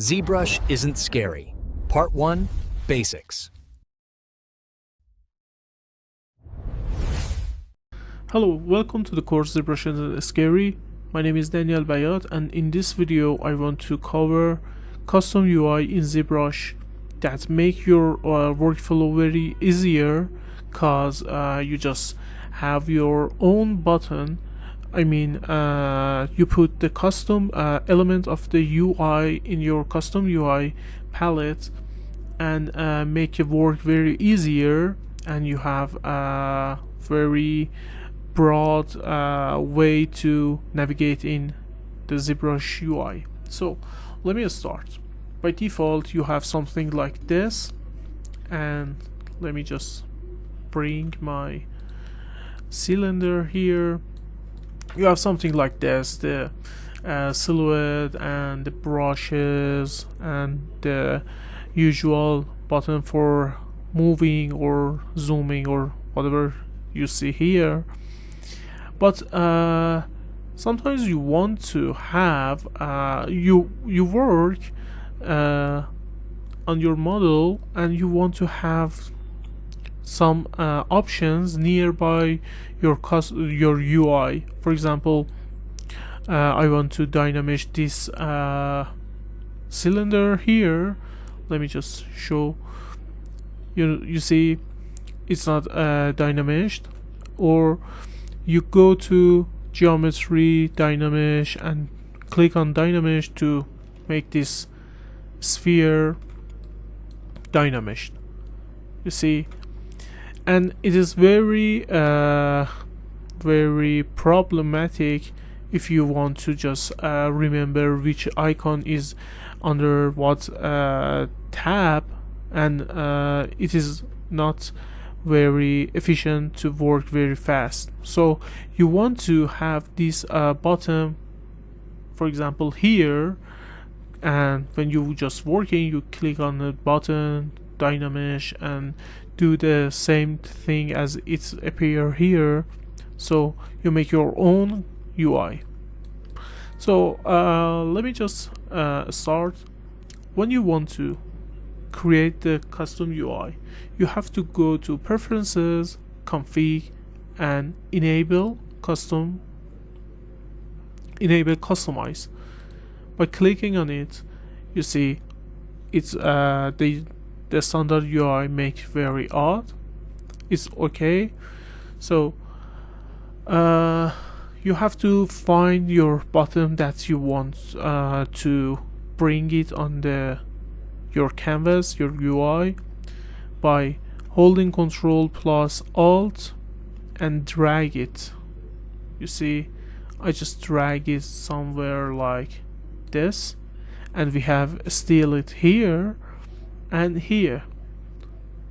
Zbrush isn't scary. Part 1, Basics. Hello, welcome to the course Zbrush isn't scary. My name is Daniel Bayat, and in this video I want to cover custom UI in Zbrush that make your workflow very easier, cause you just have your own button. You put the custom element of the UI in your custom UI palette and make it work very easier, and you have a very broad way to navigate in the ZBrush UI. So let me start. By default you have something like this, and let me just bring my cylinder here. You have something like this, the silhouette and the brushes and the usual button for moving or zooming or whatever you see here. But sometimes you want to have you work on your model and you want to have some options nearby your UI. For example, I want to dynamish this cylinder here. Let me just show you see it's not dynamished. Or you go to geometry, dynamish, and click on dynamish to make this sphere dynamished. You see, and it is very very problematic if you want to just remember which icon is under what tab, and it is not very efficient to work very fast. So you want to have this button, for example here, and when you just working you click on the button, dynamish, and do the same thing as it's appear here. So you make your own UI. So let me just start. When you want to create the custom UI, you have to go to preferences, config, and enable customize. By clicking on it, you see it's the standard UI make very odd. It's okay. So you have to find your button that you want to bring it on your canvas, your UI, by holding Ctrl plus Alt and drag it. You see, I just drag it somewhere like this, and we have still it here and here.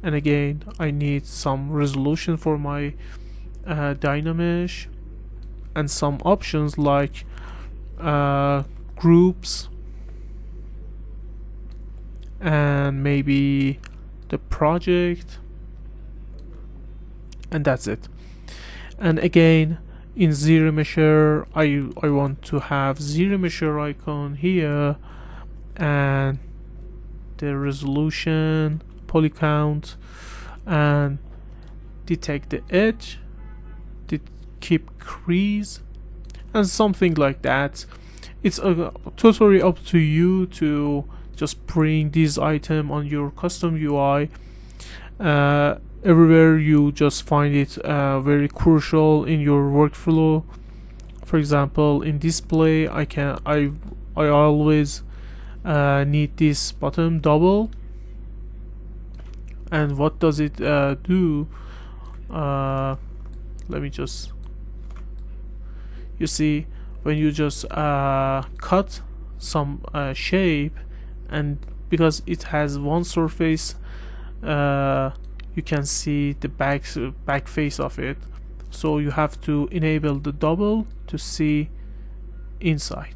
And again, I need some resolution for my dynamish and some options like groups and maybe the project, and that's it. And again, in zero measure, I want to have zero measure icon here, and the resolution, poly count, and detect the edge, keep crease, and something like that. It's totally up to you to just bring this item on your custom UI. Everywhere you just find it very crucial in your workflow. For example, in display, I always need this button double. And what does it do? Let me just, you see, when you just cut some shape, and because it has one surface, you can see the back face of it. So you have to enable the double to see inside.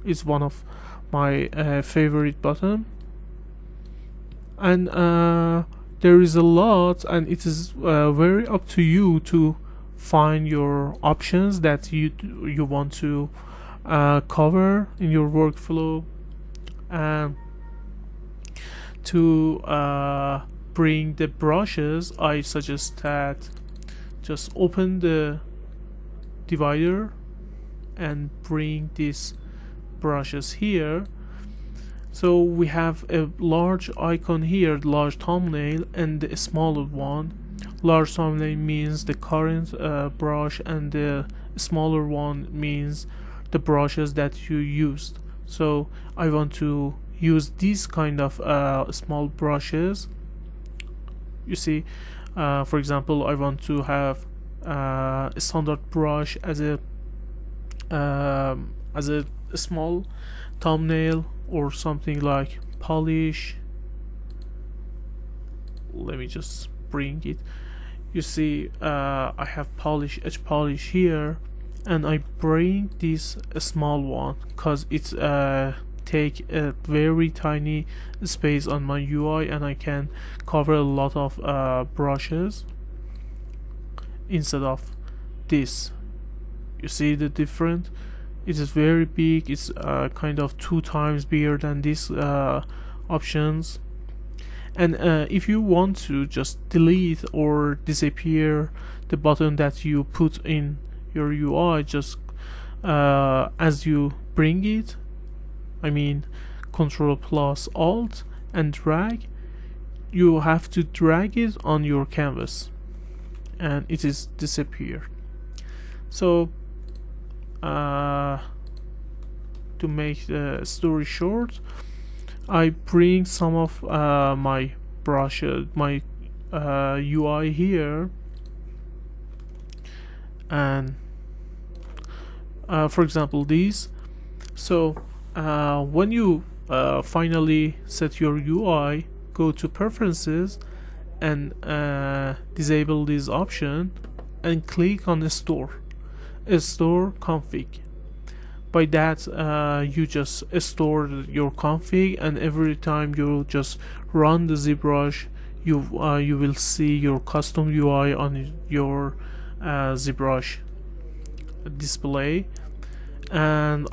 It's one of my favorite button, and there is a lot, and it is very up to you to find your options that you want to cover in your workflow. And to bring the brushes, I suggest that just open the divider and bring these brushes here. So we have a large icon here, large thumbnail, and a smaller one. Large thumbnail means the current brush, and the smaller one means the brushes that you used. So I want to use these kind of small brushes. You see, for example, I want to have a standard brush as a small thumbnail, or something like polish. Let me just bring it. You see, I have polish, edge polish here, and I bring this small one because it's take a very tiny space on my UI, and I can cover a lot of brushes instead of this. You see the difference? It is very big. It's kind of 2 times bigger than these options. And if you want to just delete or disappear the button that you put in your UI, just as you bring it, I mean Control plus Alt and drag, you have to drag it on your canvas and it is disappeared. So to make the story short, I bring some of my brushes, my UI here, and for example these. So when you finally set your UI, go to preferences and disable this option and click on the store config. By that you just store your config, and every time you just run the Zbrush, you will see your custom UI on your Zbrush display. And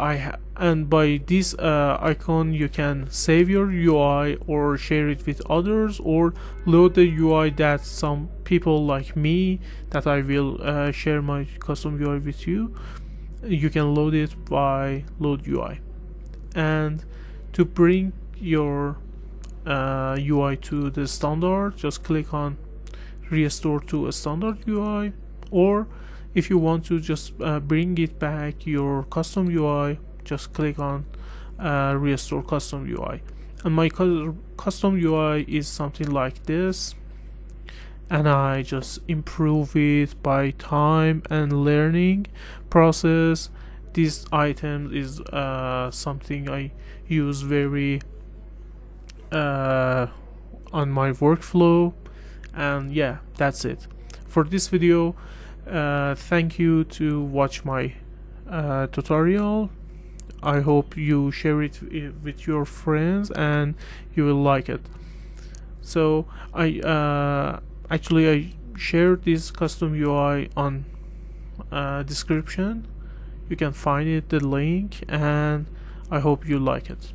by this icon you can save your UI or share it with others, or load the UI that some people like me, that I will share my custom UI with you. You can load it by load UI. And to bring your UI to the standard, just click on restore to a standard UI, or if you want to just bring it back your custom UI, just click on restore custom UI. And my custom UI is something like this, and I just improve it by time and learning process. This item is something I use very on my workflow. And yeah, that's it for this video. Thank you to watch my tutorial. I hope you share it with your friends and you will like it. So I shared this custom UI on description. You can find it, the link, and I hope you like it.